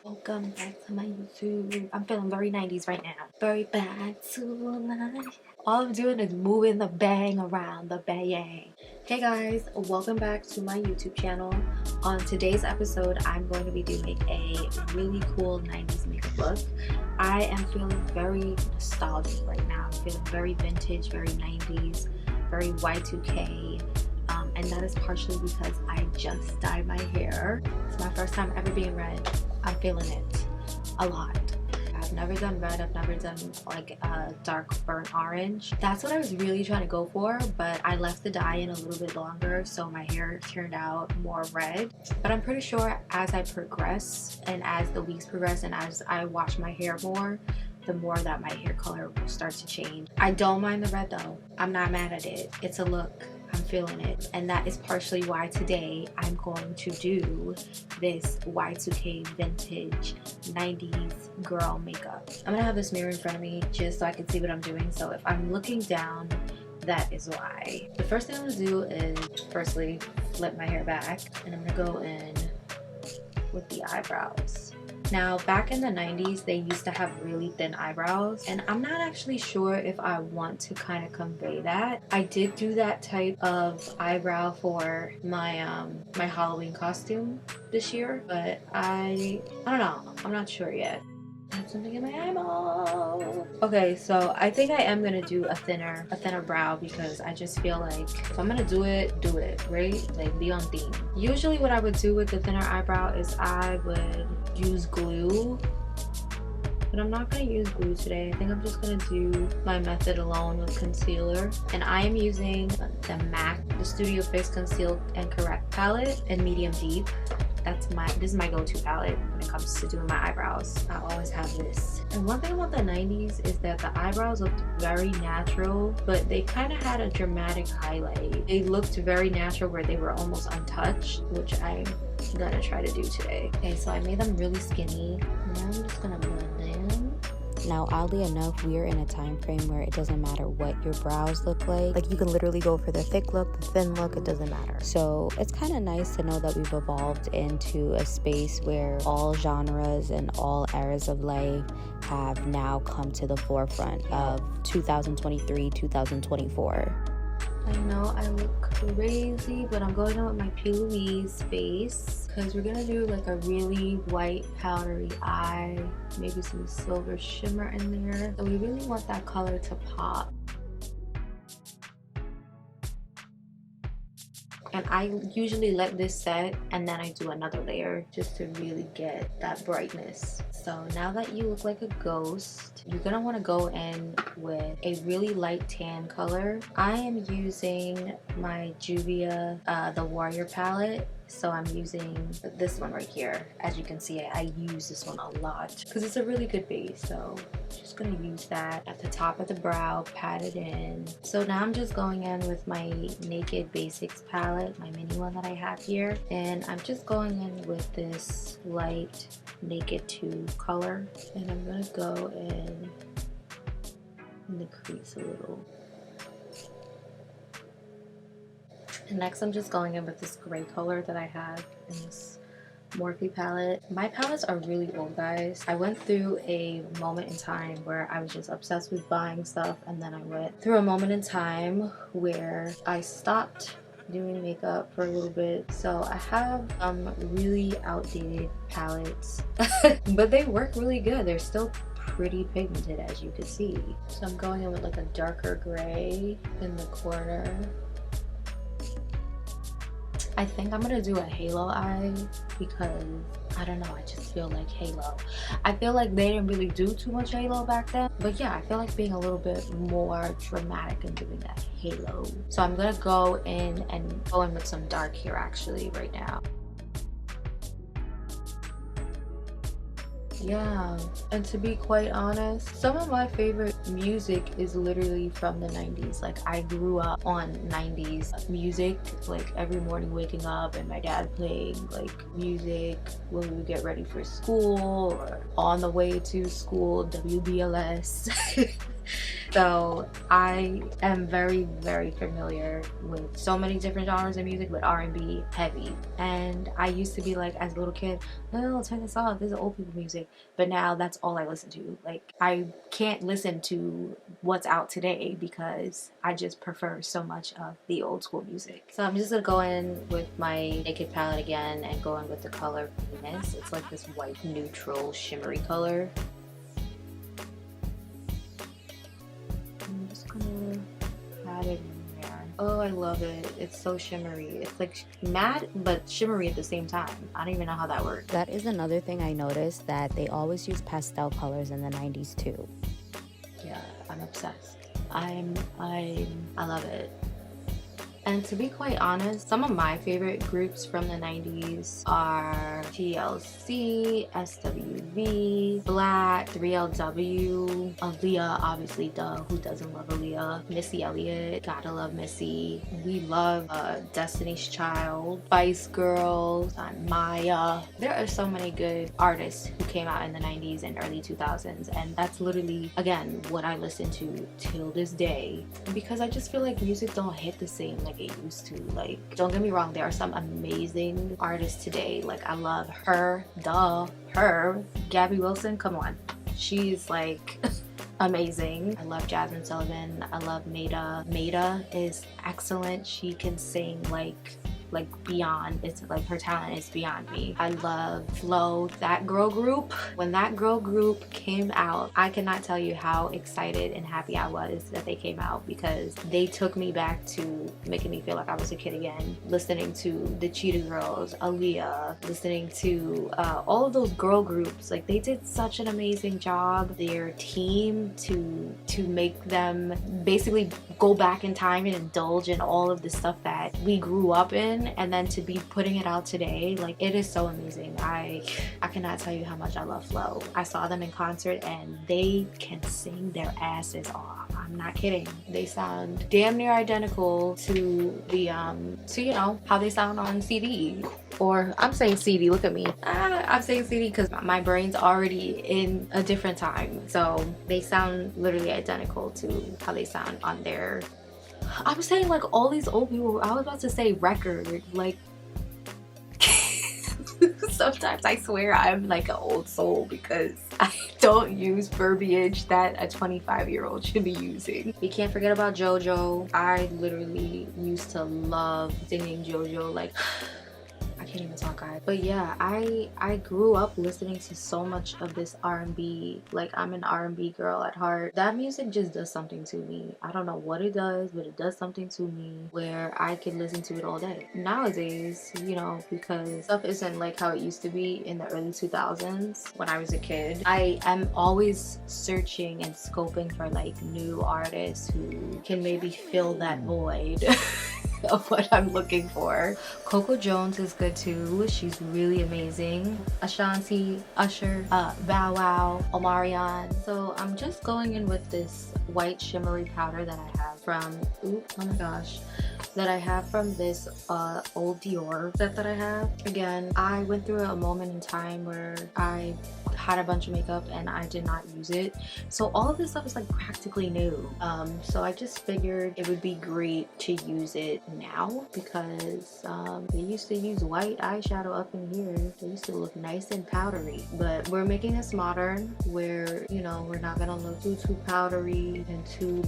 Welcome back to my YouTube. I'm feeling very 90s right now. Very back to life. All I'm doing is moving the bang around the bang. Hey guys, welcome back to my YouTube channel. On today's episode, I'm going to be doing a really cool 90s makeup look. I am feeling very nostalgic right now. I'm feeling very vintage, very 90s, very Y2K. And that is partially because I just dyed my hair. It's my first time ever being red. I'm feeling it a lot. I've never done red. I've never done like a dark burnt orange. That's what I was really trying to go for, but I left the dye in a little bit longer, so my hair turned out more red. But I'm pretty sure as I progress and as the weeks progress and as I wash my hair more, the more that my hair color will start to change. I don't mind the red though. I'm not mad at it. It's a look. I'm feeling it, and that is partially why today I'm going to do this Y2K vintage 90s girl makeup. I'm gonna have this mirror in front of me just so I can see what I'm doing, so if I'm looking down, that is why. The first thing I'm gonna do is firstly flip my hair back, and I'm gonna go in with the eyebrows. Now, back in the 90s, they used to have really thin eyebrows, and I'm not actually sure if I want to kind of convey that. I did do that type of eyebrow for my my Halloween costume this year, but I don't know. I'm not sure yet. I have something in my eyeball. Okay, so I think I am gonna do a thinner brow because I just feel like if I'm gonna do it, right? Like, be on theme. Usually what I would do with the thinner eyebrow is I would use glue, but I'm not gonna use glue today. I think I'm just gonna do my method alone with concealer, and I am using the MAC, the Studio Fix Conceal and Correct palette in medium deep. This is my go-to palette when it comes to doing my eyebrows. I always have this. And one thing about the 90s is that the eyebrows looked very natural, but they kind of had a dramatic highlight. They looked very natural where they were almost untouched, which I'm gonna try to do today. Okay, so I made them really skinny. Now I'm just gonna blend in. Now, oddly enough, we are in a time frame where it doesn't matter what your brows look like. Like, you can literally go for the thick look, the thin look, it doesn't matter. So it's kind of nice to know that we've evolved into a space where all genres and all eras of life have now come to the forefront of 2023, 2024. I know I look crazy, but I'm going in with my Louise face because we're gonna do like a really white powdery eye, maybe some silver shimmer in there. So we really want that color to pop. And I usually let this set and then I do another layer just to really get that brightness. So now that you look like a ghost, you're gonna want to go in with a really light tan color. I am using my Juvias, the Warrior palette. So I'm using this one right here. As you can see, I use this one a lot because it's a really good base. So I'm just gonna use that at the top of the brow, pat it in. So now I'm just going in with my Naked Basics palette, my mini one that I have here. And I'm just going in with this light Naked 2 color. And I'm gonna go in the crease a little. And next I'm just going in with this gray color that I have in this Morphe palette. My palettes are really old, guys. I went through a moment in time where I was just obsessed with buying stuff, and then I went through a moment in time where I stopped doing makeup for a little bit. So I have really outdated palettes, but they work really good. They're still pretty pigmented, as you can see. So I'm going in with like a darker gray in the corner. I think I'm gonna do a halo eye because I don't know, I just feel like halo. I feel like they didn't really do too much halo back then, but yeah, I feel like being a little bit more dramatic and doing that halo. So I'm gonna go in with some dark here actually right now. Yeah, and to be quite honest, some of my favorite music is literally from the 90s. Like, I grew up on 90s music, like every morning waking up and my dad playing like music when we would get ready for school or on the way to school, WBLS. So I am very, very familiar with so many different genres of music, but R&B heavy. And I used to be like, as a little kid, oh, turn this off, this is old people music. But now that's all I listen to. Like, I can't listen to what's out today because I just prefer so much of the old school music. So I'm just gonna go in with my Naked palette again and go in with the color Venus. It's like this white neutral shimmery color. I'm just gonna add it in there. Oh, I love it. It's so shimmery. It's like matte but shimmery at the same time. I don't even know how that works. That is another thing I noticed, that they always use pastel colors in the 90s too. Yeah, I'm obsessed. I love it. And to be quite honest, some of my favorite groups from the 90s are TLC, SWV, Black, 3LW, Aaliyah, obviously, duh, who doesn't love Aaliyah? Missy Elliott, gotta love Missy. We love Destiny's Child, Spice Girls, Maya. There are so many good artists who came out in the 90s and early 2000s, and that's literally, again, what I listen to till this day, because I just feel like music don't hit the same like it used to. Like, don't get me wrong, there are some amazing artists today. Like, I love her, Gabby Wilson, come on, she's like amazing. I love Jasmine Sullivan. I love Maida. Maida is excellent. She can sing like beyond. It's like her talent is beyond me. I love Flo, that girl group. When that girl group came out, I cannot tell you how excited and happy I was that they came out, because they took me back to making me feel like I was a kid again. Listening to the Cheetah Girls, Aaliyah, listening to all of those girl groups. Like, they did such an amazing job, their team, to make them basically go back in time and indulge in all of the stuff that we grew up in, and then to be putting it out today. Like, it is so amazing. I cannot tell you how much I love Flo. I saw them in concert and they can sing their asses off. I'm not kidding. They sound damn near identical to the you know how they sound on CD. Or I'm saying CD, look at me. I'm saying CD because my brain's already in a different time. So they sound literally identical to how they sound on their, I was saying like all these old people, I was about to say record, like sometimes I swear I'm like an old soul because I don't use verbiage that a 25-year-old should be using. You can't forget about JoJo. I literally used to love singing JoJo, like I can't even talk, guys. But yeah, I grew up listening to so much of this R&B. Like, I'm an R&B girl at heart. That music just does something to me. I don't know what it does, but it does something to me where I can listen to it all day. Nowadays, you know, because stuff isn't like how it used to be in the early 2000s when I was a kid. I am always searching and scoping for like new artists who can maybe fill that void of what I'm looking for. Coco Jones is good too. She's really amazing. Ashanti, Usher, Bow Wow, Omarion. So I'm just going in with this white shimmery powder that I have from, oh my gosh, that I have from this old Dior set that I have. Again, I went through a moment in time where I had a bunch of makeup and I did not use it, so all of this stuff is like practically new. So I just figured it would be great to use it now, because they used to use white eyeshadow up in here. They used to look nice and powdery, but we're making this modern where, you know, we're not gonna look too powdery and too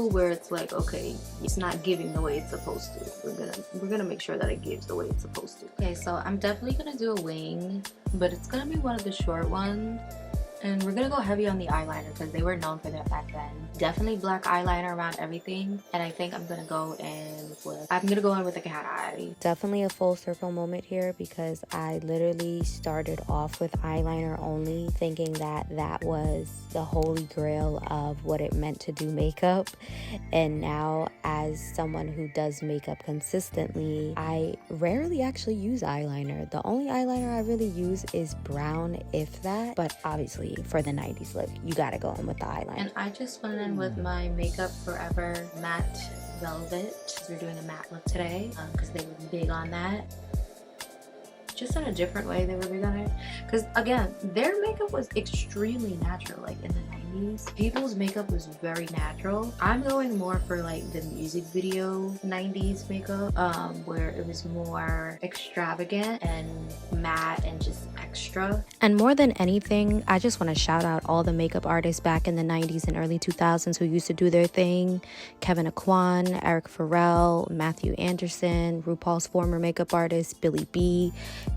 where it's like, okay, it's not giving the way it's supposed to. We're gonna make sure that it gives the way it's supposed to. Okay, so I'm definitely gonna do a wing, but it's gonna be one of the short ones. And we're gonna go heavy on the eyeliner because they were known for that back then. Definitely black eyeliner around everything. And I think I'm gonna go in with a cat eye. Definitely a full circle moment here, because I literally started off with eyeliner only, thinking that that was the holy grail of what it meant to do makeup. And now, as someone who does makeup consistently, I rarely actually use eyeliner. The only eyeliner I really use is brown, if that. But obviously, for the 90s look, you gotta go in with the eyeliner. And I just went in with my Makeup Forever matte velvet. We're doing a matte look today because they were big on that. just in a different way they were done it. Because again, their makeup was extremely natural. Like in the 90s, people's makeup was very natural. I'm going more for like the music video 90s makeup, where it was more extravagant and matte and just extra. And more than anything, I just want to shout out all the makeup artists back in the 90s and early 2000s who used to do their thing. Kevin Aquan, Eric Farrell, Matthew Anderson, RuPaul's former makeup artist, Billy B.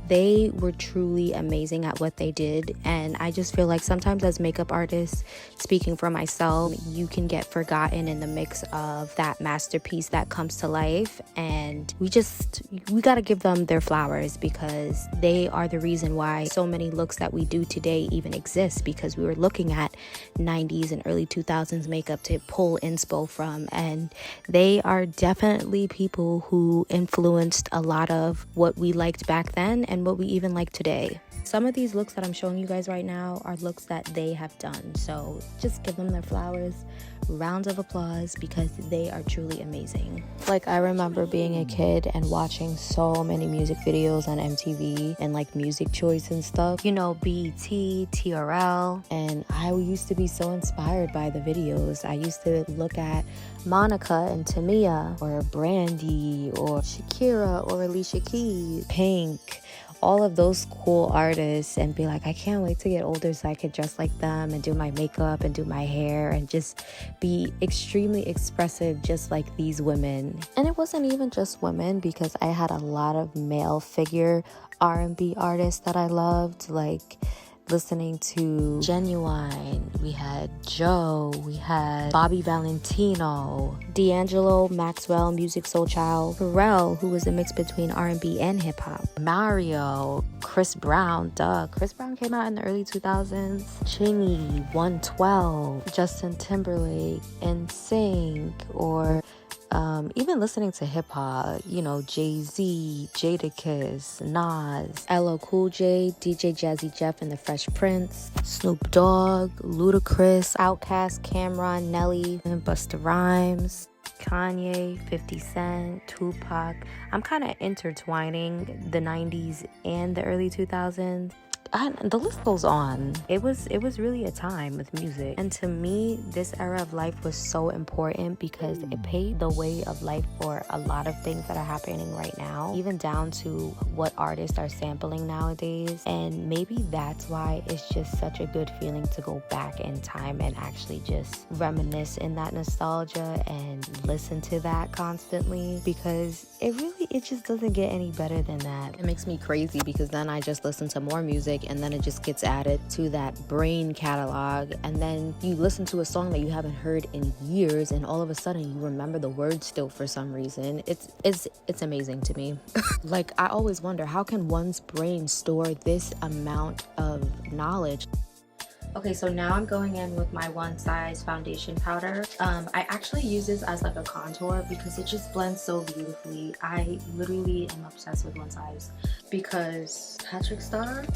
They were truly amazing at what they did. And I just feel like sometimes as makeup artists, speaking for myself, you can get forgotten in the mix of that masterpiece that comes to life. And we got to give them their flowers, because they are the reason why so many looks that we do today even exist, because we were looking at 90s and early 2000s makeup to pull inspo from. And they are definitely people who influenced a lot of what we liked back then and what we even like today. Some of these looks that I'm showing you guys right now are looks that they have done. So just give them their flowers, rounds of applause, because they are truly amazing. Like, I remember being a kid and watching so many music videos on MTV and like Music Choice and stuff, you know, BET, TRL, and I used to be so inspired by the videos. I used to look at Monica and Tamia, or Brandy, or Shakira, or Alicia Keys, Pink, all of those cool artists, and be like, I can't wait to get older so I could dress like them and do my makeup and do my hair and just be extremely expressive just like these women. And it wasn't even just women, because I had a lot of male figure R&B artists that I loved, like listening to Genuine, we had Joe, we had Bobby Valentino, D'Angelo, Maxwell, Music Soul Child, Pharrell, who was a mix between R&B and hip hop, Mario, Chris Brown, Chris Brown came out in the early 2000s, Chingy, 112, Justin Timberlake, NSYNC, or even listening to hip-hop, you know, Jay-Z, Jadakiss, Nas, LL Cool J, DJ Jazzy Jeff and the Fresh Prince, Snoop Dogg, Ludacris, Outkast, Cameron, Nelly, and Busta Rhymes, Kanye, 50 Cent, Tupac. I'm kind of intertwining the 90s and the early 2000s. The list goes on. It was really a time with music, and to me this era of life was so important because it paved the way of life for a lot of things that are happening right now, even down to what artists are sampling nowadays. And maybe that's why it's just such a good feeling to go back in time and actually just reminisce in that nostalgia and listen to that constantly, because it just doesn't get any better than that. It makes me crazy because then I just listen to more music and then it just gets added to that brain catalog, and then you listen to a song that you haven't heard in years and all of a sudden you remember the words still for some reason. It's amazing to me. Like, I always wonder, how can one's brain store this amount of knowledge? Okay, so now I'm going in with my One Size foundation powder. I actually use this as like a contour because it just blends so beautifully. I literally am obsessed with One Size because Patrick Starrr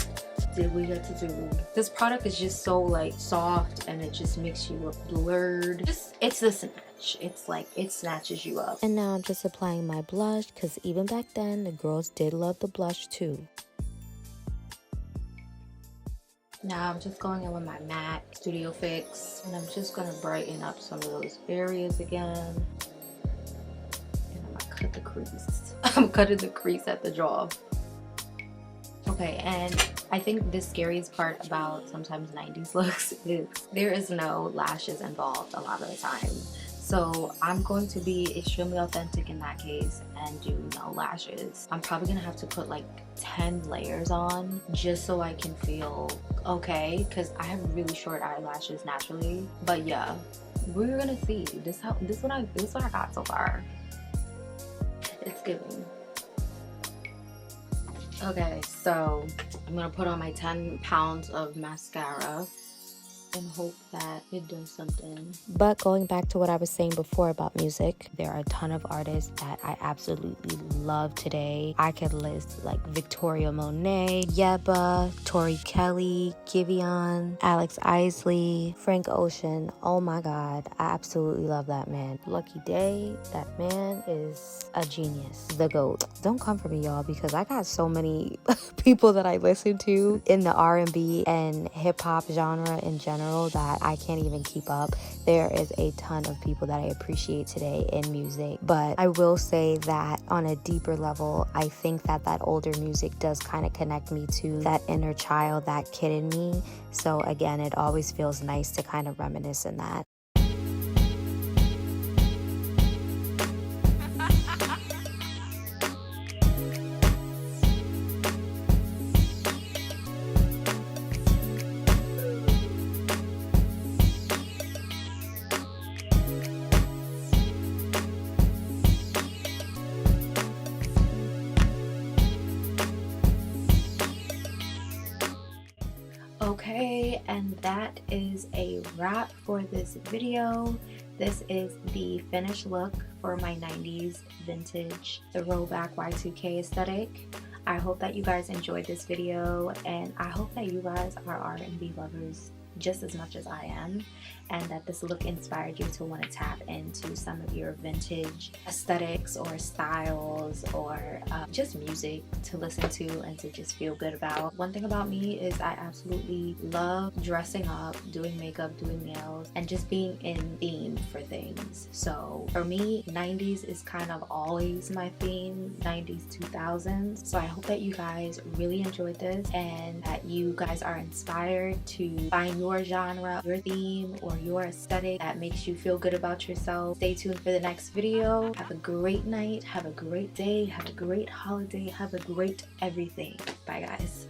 did we get to do. This product is just so like soft and it just makes you look blurred. It's the snatch. It's like it snatches you up. And now I'm just applying my blush because even back then the girls did love the blush too. Now I'm just going in with my MAC Studio Fix, and I'm just gonna brighten up some of those areas again. And I'm gonna cut the crease. I'm cutting the crease at the jaw. Okay, and I think the scariest part about sometimes 90s looks is there is no lashes involved a lot of the time. So I'm going to be extremely authentic in that case and do no lashes. I'm probably gonna have to put like 10 layers on just so I can feel okay, because I have really short eyelashes naturally. But yeah, we're gonna see. This is what I got so far. It's giving. Okay, so I'm gonna put on my 10 pounds of mascara. and hope that it does something. But going back to what I was saying before about music, there are a ton of artists that I absolutely love today. I could list like Victoria Monet, Yeba, Tori Kelly, Giveon, Alex Isley, Frank Ocean. Oh my God, I absolutely love that man. Lucky Day, that man is a genius, the GOAT. Don't come for me, y'all, because I got so many people that I listen to in the R&B and hip hop genre in general that I can't even keep up. There is a ton of people that I appreciate today in music, but I will say that on a deeper level, I think that older music does kind of connect me to that inner child, that kid in me. So again, it always feels nice to kind of reminisce in that. Okay, and that is a wrap for this video. This is the finished look for my 90s vintage throwback Y2K aesthetic. I hope that you guys enjoyed this video, and I hope that you guys are R&B lovers just as much as I am, and that this look inspired you to want to tap into some of your vintage aesthetics or styles or just music to listen to and to just feel good about. One thing about me is I absolutely love dressing up, doing makeup, doing nails, and just being in theme for things. So for me, 90s is kind of always my theme, 90s, 2000s. So I hope that you guys really enjoyed this and that you guys are inspired to find your genre, your theme, or your aesthetic that makes you feel good about yourself. Stay tuned for the next video. Have a great night, have a great day, have a great holiday, have a great everything. Bye guys.